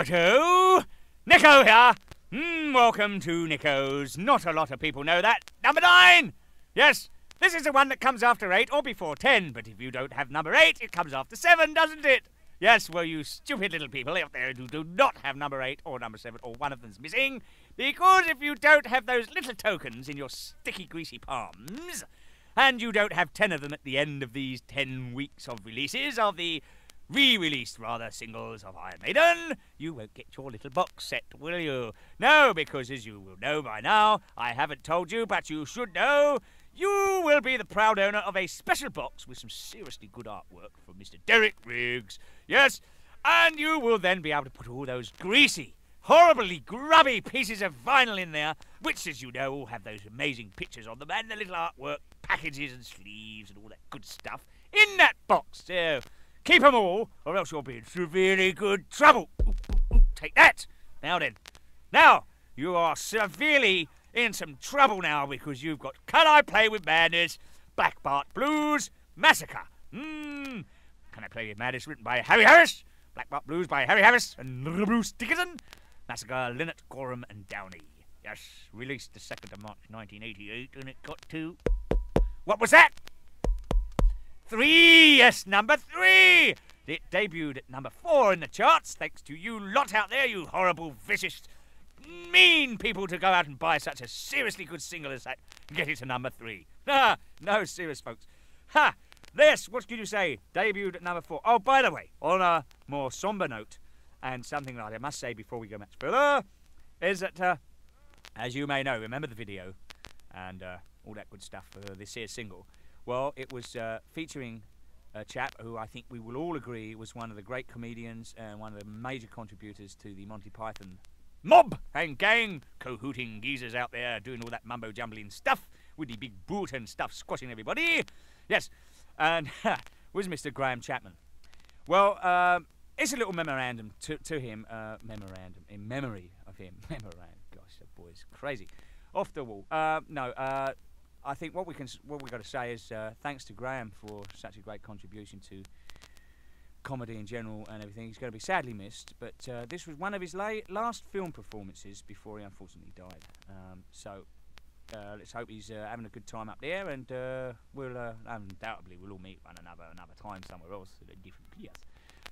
Righto! Nico here! Welcome to Nico's. Not a lot of people know that. Number 9! Yes, this is the one that comes after 8 or before 10, but if you don't have number 8, it comes after 7, doesn't it? Yes, well, you stupid little people out there who do not have number 8 or number 7 or one of them's missing, because if you don't have those little tokens in your sticky, greasy palms, and you don't have 10 of them at the end of these 10 weeks of releases of the re-released, singles of Iron Maiden, you won't get your little box set, will you? No, because as you will know by now, I haven't told you, but you should know, you will be the proud owner of a special box with some seriously good artwork from Mr. Derek Riggs. Yes, and you will then be able to put all those greasy, horribly grubby pieces of vinyl in there, which, as you know, all have those amazing pictures on them and the little artwork, packages and sleeves and all that good stuff in that box. So keep them all, or else you'll be in severely good trouble. Take that. Now then. Now, you are severely in some trouble now because you've got Can I Play With Madness, Black Bart Blues, Massacre. Can I Play With Madness, written by Harry Harris, Black Bart Blues by Harry Harris and Bruce Dickinson, Massacre, Lynott, Gorham and Downey. Yes, released the 2nd of March 1988, and it got to... What was that? 3, yes, number 3. It debuted at number 4 in the charts, thanks to you lot out there, you horrible, vicious, mean people to go out and buy such a seriously good single as that and get it to number 3. No, serious, folks. This, what did you say? Debuted at number 4. Oh, by the way, on a more somber note, and something that I must say before we go much further, is that, as you may know, remember the video and all that good stuff for this here single. Well, it was featuring a chap who I think we will all agree was one of the great comedians and one of the major contributors to the Monty Python mob and gang, cahooting geezers out there doing all that mumbo-jumbling stuff with the big boot and stuff squashing everybody. Yes, and was Mr. Graham Chapman. Well, it's a little memorandum to him, memorandum in memory of him. Memorandum, gosh, that boy's crazy. Off the wall. I think what we've got to say is thanks to Graham for such a great contribution to comedy in general and everything. He's going to be sadly missed, but this was one of his last film performances before he unfortunately died. So let's hope he's having a good time up there, and we'll undoubtedly we'll all meet one another time somewhere else at a different place.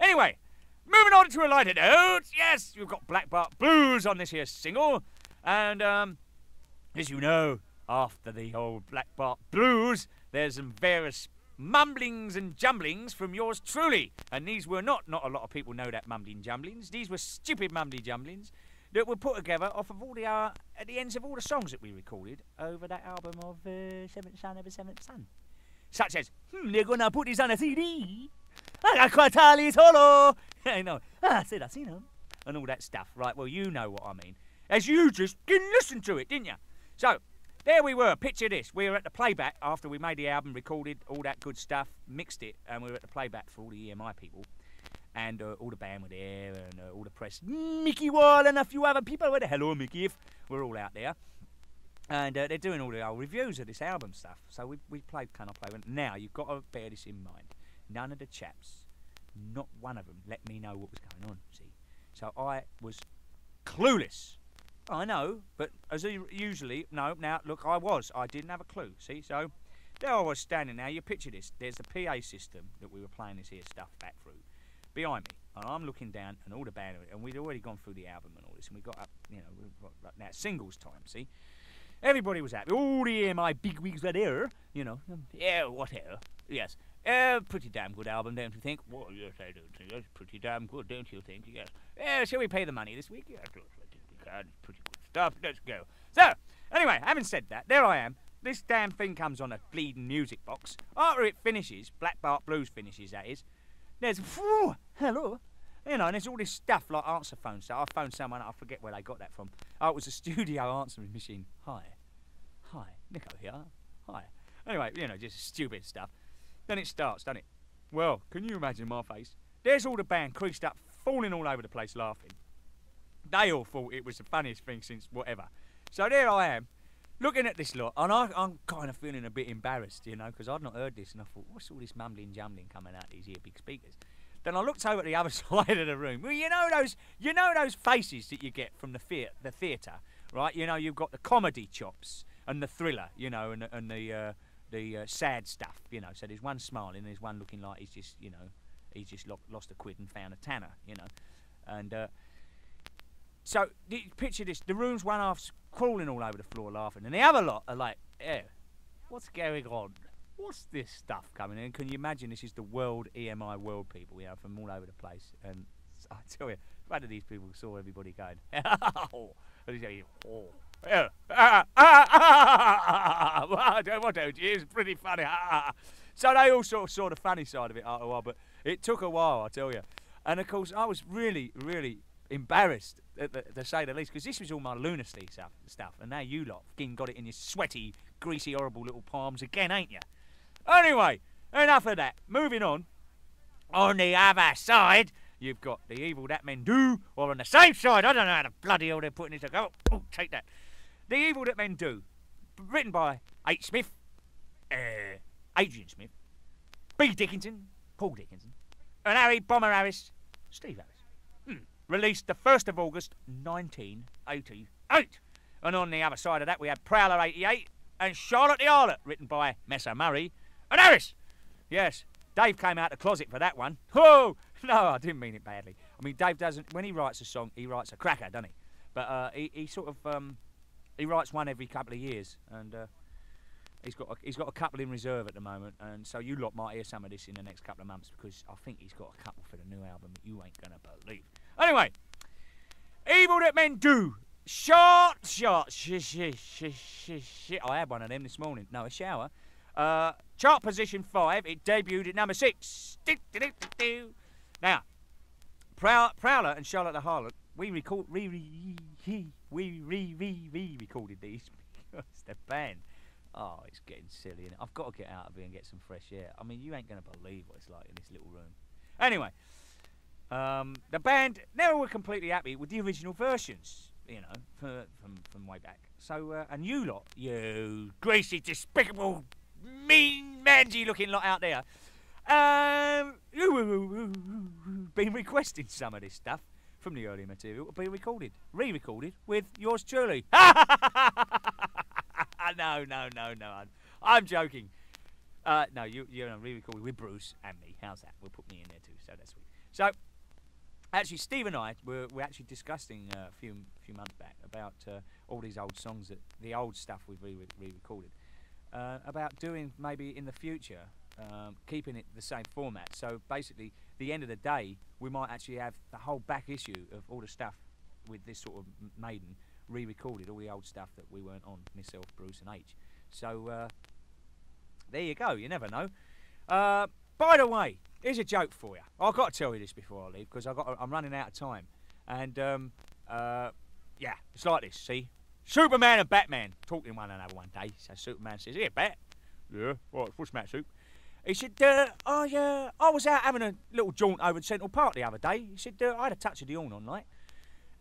Anyway, moving on to a lighter note. Yes, we've got Black Bart Blues on this here single, and as you know, after the old Black Bart Blues, there's some various mumblings and jumblings from yours truly. And these were not a lot of people know that mumbling jumblings. These were stupid mumbly jumblings that were put together off of all the, at the ends of all the songs that we recorded over that album of Seventh Son of a Seventh Son. Such as, they're gonna put this on a CD. I got quite Charlie Solo. You know, I said I seen him. And all that stuff. Right, well, you know what I mean. As you just didn't listen to it, didn't you? So, there we were, picture this. We were at the playback after we made the album, recorded all that good stuff, mixed it, and we were at the playback for all the EMI people. And all the band were there, and all the press. Mickey Wall and a few other people were there. Hello, Mickey, if we're all out there. And they're doing all the old reviews of this album stuff. So we played Can I Play With. Now, you've got to bear this in mind. None of the chaps, not one of them, let me know what was going on, see. So I was clueless. I know, but as usually, no, now, look, I didn't have a clue, see, so there I was standing now, you picture this, there's the PA system that we were playing this here stuff back through, behind me, and I'm looking down, and all the band, and we'd already gone through the album and all this, and we got up, you know, now singles time, see, everybody was happy, all the EMI bigwigs were there, you know, yeah, whatever, yes, pretty damn good album, don't you think? Well, yes, I do think it's pretty damn good, don't you think, yes, shall we pay the money this week? Yes, pretty good stuff, let's go. So, anyway, having said that, there I am. This damn thing comes on a bleeding music box. After it finishes, Black Bart Blues finishes, that is, there's, hello, you know, and there's all this stuff like answer phone stuff. I phoned someone, I forget where they got that from. Oh, it was a studio answering machine. Hi, Nico here, hi. Anyway, you know, just stupid stuff. Then it starts, doesn't it? Well, can you imagine my face? There's all the band creased up, falling all over the place laughing. They all thought it was the funniest thing since whatever. So there I am, looking at this lot, and I'm kind of feeling a bit embarrassed, you know, because I'd not heard this, and I thought, what's all this mumbling jumbling coming out these here big speakers? Then I looked over at the other side of the room. Well, you know those faces that you get from the theatre, right? You know, you've got the comedy chops and the thriller, you know, and the sad stuff, you know. So there's one smiling, there's one looking like he's just, you know, he's just lost a quid and found a tanner, you know. And so picture this: the room's one half's crawling all over the floor laughing, and the other lot are like, "Yeah, what's going on? What's this stuff coming in?" Can you imagine? This is the world EMI world people, you know, from all over the place. And I tell you, one of these people saw everybody going, "Oh," and he's going, "Oh, yeah, what don't you? It's pretty funny." So they all sort of saw the funny side of it after a while, but it took a while, I tell you. And of course, I was really, really embarrassed, to say the least, because this was all my lunacy stuff, and now you lot fucking got it in your sweaty, greasy, horrible little palms again, ain't you? Anyway, enough of that. Moving on. On the other side, you've got The Evil That Men Do, or on the same side, I don't know how the bloody hell they're putting this. Oh, take that. The Evil That Men Do, written by H. Smith, Adrian Smith, B. Dickinson, Paul Dickinson, and Harry Bomber Harris, Steve Harris. Released the 1st of August, 1988. And on the other side of that, we had Prowler 88 and Charlotte the Harlot, written by Messer Murray and Harris. Yes, Dave came out the closet for that one. Oh, no, I didn't mean it badly. I mean, Dave doesn't, when he writes a song, he writes a cracker, doesn't he? But he sort of, he writes one every couple of years, and he's got a couple in reserve at the moment, and so you lot might hear some of this in the next couple of months, because I think he's got a couple for the new album that you ain't gonna believe. Anyway, Evil That Men Do. Shot. I had one of them this morning. No, a shower. Chart position 5. It debuted at number 6. Now, Prowler and Charlotte the Harlot, we recorded these because the band. Oh, it's getting silly, and I've got to get out of here and get some fresh air. I mean, you ain't gonna believe what it's like in this little room. Anyway, the band never were completely happy with the original versions, you know, from way back. So, and you lot, you greasy, despicable, mean, mangy-looking lot out there, been requesting some of this stuff from the early material to be recorded, re-recorded with yours truly. No, I'm joking. No, you're re-recorded with Bruce and me. How's that? We'll put me in there too, so that's sweet. So, actually, Steve and I were actually discussing a few months back about all these old songs, the old stuff we've re-recorded, about doing maybe in the future, keeping it the same format. So basically, the end of the day, we might actually have the whole back issue of all the stuff with this sort of Maiden re-recorded, all the old stuff that we weren't on, myself, Bruce and H. So there you go. You never know. By the way, here's a joke for you. I've got to tell you this before I leave, because I'm running out of time. And yeah, it's like this. See, Superman and Batman talking to one another one day. So Superman says, "Here, Bat." "Yeah, what's Matt, Soup?" He said, I was out having a little jaunt over at Central Park the other day. He said, I had a touch of the horn on night.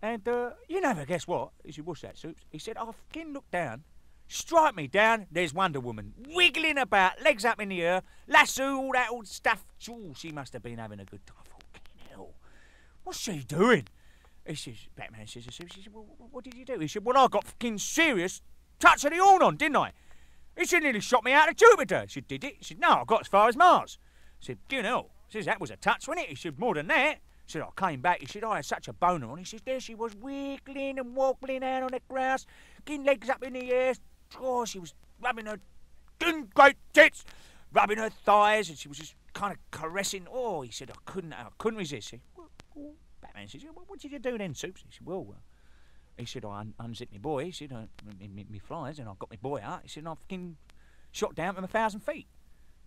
And you never guess what? He said, "What's that, Soups?" He said, "I fucking looked down. Strike me down, there's Wonder Woman, wiggling about, legs up in the air, lasso, all that old stuff. Ooh, she must have been having a good time. Fucking hell. What's she doing?" He says, Batman says, he said, "Well, what did you do?" He said, "Well, I got fucking serious touch of the horn on, didn't I?" He said, "Nearly shot me out of Jupiter." He said, "Did it?" He said, "No, I got as far as Mars." He said, "You know," he says, "that was a touch, wasn't it?" He said, "More than that." He said, "I came back." He said, "I had such a boner on." He said, "There she was, wiggling and wobbling out on the grass, getting legs up in the air. Oh, she was rubbing her great tits, rubbing her thighs, and she was just kind of caressing." Oh, he said, I couldn't resist." He said, well, Batman says, "What did you do then, Soups?" He said, "Well, he said, I unzipped my boy." He said, me flies, and I got my boy out." He said, "And I fucking shot down from 1,000 feet.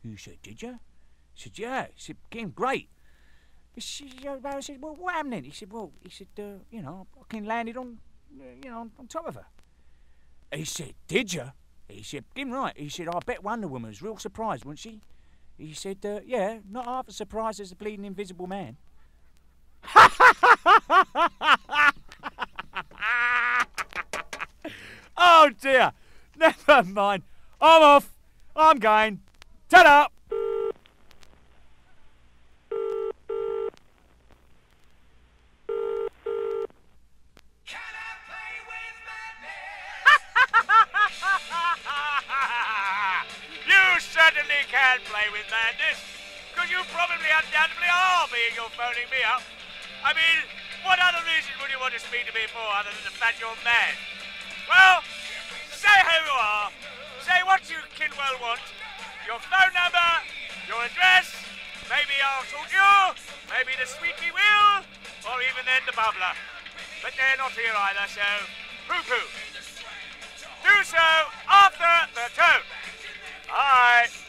He said, "Did you?" He said, "Yeah." He said, "Getting great." He said, "Well, what happened then?" He said, "Well," he said, "You know, I fucking landed on, on top of her." He said, "Did you?" He said, "Getting right." He said, "I bet Wonder Woman was real surprised, wasn't she?" He said, "Yeah, not half as surprised as the bleeding Invisible Man." Oh dear, never mind. I'm off. I'm going. Ta-da! certainly can play with madness. Because you probably undoubtedly are being you're phoning me up. I mean, what other reason would you want to speak to me for other than the fact you're mad? Well, say who you are. Say what you can well want. Your phone number, your address, maybe I'll talk to you, maybe the sweetie will, or even then the bubbler. But they're not here either, so poo-poo. Do so after the tone. Bye.